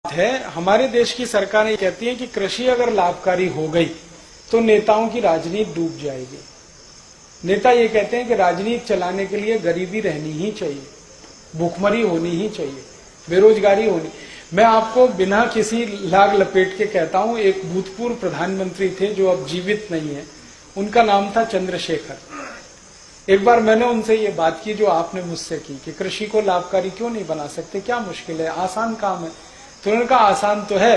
है। हमारे देश की सरकार ये कहती है कि कृषि अगर लाभकारी हो गई तो नेताओं की राजनीति डूब जाएगी। नेता ये कहते हैं कि राजनीति चलाने के लिए गरीबी रहनी ही चाहिए, भूखमरी होनी ही चाहिए, बेरोजगारी होनी। मैं आपको बिना किसी लाग लपेट के कहता हूं, एक भूतपूर्व प्रधानमंत्री थे जो अब जीवित नहीं है, उनका नाम था चंद्रशेखर। एक बार मैंने उनसे ये बात की जो आपने मुझसे की कि कृषि को लाभकारी क्यों नहीं बना सकते, क्या मुश्किल है, आसान काम है। तो उन्होंने कहा आसान तो है,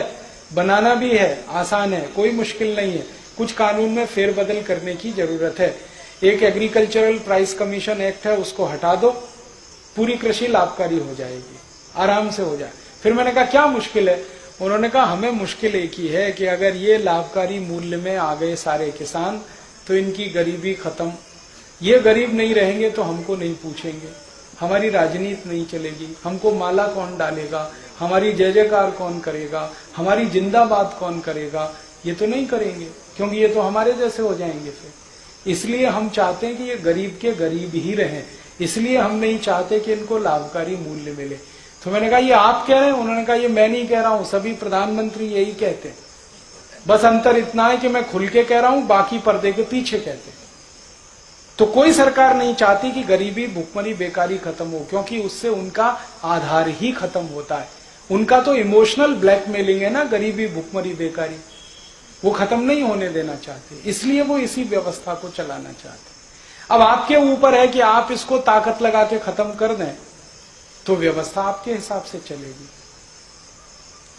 बनाना भी है, आसान है, कोई मुश्किल नहीं है, कुछ कानून में फेरबदल करने की जरूरत है। एक एग्रीकल्चरल प्राइस कमीशन एक्ट है, उसको हटा दो, पूरी कृषि लाभकारी हो जाएगी, आराम से हो जाए। फिर मैंने कहा क्या मुश्किल है? उन्होंने कहा हमें मुश्किल एक ही है कि अगर ये लाभकारी मूल्य में आ गए सारे किसान तो इनकी गरीबी खत्म। ये गरीब नहीं रहेंगे तो हमको नहीं पूछेंगे, हमारी राजनीति नहीं चलेगी, हमको माला कौन डालेगा, हमारी जय जयकार कौन करेगा, हमारी जिंदाबाद कौन करेगा, ये तो नहीं करेंगे, क्योंकि ये तो हमारे जैसे हो जाएंगे। फिर इसलिए हम चाहते हैं कि ये गरीब के गरीब ही रहें, इसलिए हम नहीं चाहते कि इनको लाभकारी मूल्य मिले। तो मैंने कहा ये आप कह रहे हैं? उन्होंने कहा ये मैं नहीं कह रहा हूं, सभी प्रधानमंत्री यही कहते हैं, बस अंतर इतना है कि मैं खुल के कह रहा हूं, बाकी पर्दे के पीछे कहते हैं। तो कोई सरकार नहीं चाहती कि गरीबी, भुखमरी, बेकारी खत्म हो, क्योंकि उससे उनका आधार ही खत्म होता है। उनका तो इमोशनल ब्लैकमेलिंग है ना, गरीबी, भुखमरी, बेकारी, वो खत्म नहीं होने देना चाहते, इसलिए वो इसी व्यवस्था को चलाना चाहते। अब आपके ऊपर है कि आप इसको ताकत लगा के खत्म कर दें तो व्यवस्था आपके हिसाब से चलेगी।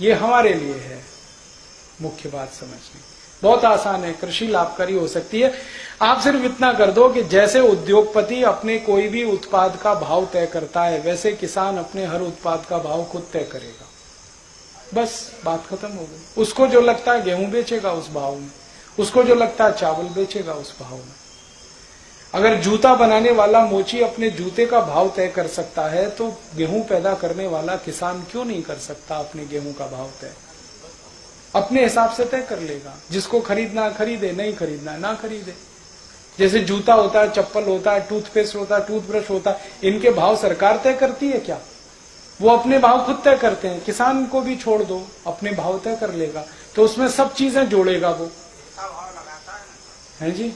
ये हमारे लिए है मुख्य बात समझनी। बहुत आसान है, कृषि लाभकारी हो सकती है। आप सिर्फ इतना कर दो कि जैसे उद्योगपति अपने कोई भी उत्पाद का भाव तय करता है, वैसे किसान अपने हर उत्पाद का भाव खुद तय करेगा, बस बात खत्म हो गई। उसको जो लगता है गेहूं बेचेगा उस भाव में, उसको जो लगता है चावल बेचेगा उस भाव में। अगर जूता बनाने वाला मोची अपने जूते का भाव तय कर सकता है तो गेहूं पैदा करने वाला किसान क्यों नहीं कर सकता अपने गेहूं का भाव तय? अपने हिसाब से तय कर लेगा। जिसको खरीदना खरीदे, नहीं खरीदना ना खरीदे। जैसे जूता होता है, चप्पल होता है, टूथपेस्ट होता है, टूथब्रश होता है, इनके भाव सरकार तय करती है क्या? वो अपने भाव खुद तय करते हैं। किसान को भी छोड़ दो, अपने भाव तय कर लेगा, तो उसमें सब चीजें जोड़ेगा वो, है जी।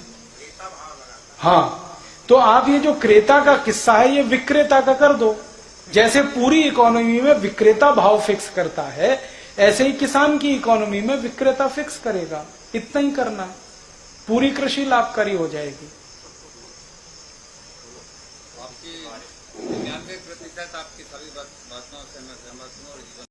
हाँ, तो आप ये जो क्रेता का किस्सा है ये विक्रेता का कर दो। जैसे पूरी इकोनॉमी में विक्रेता भाव फिक्स करता है, ऐसे ही किसान की इकोनॉमी में विक्रेता फिक्स करेगा। इतना ही करना है, पूरी कृषि लाभकारी हो जाएगी।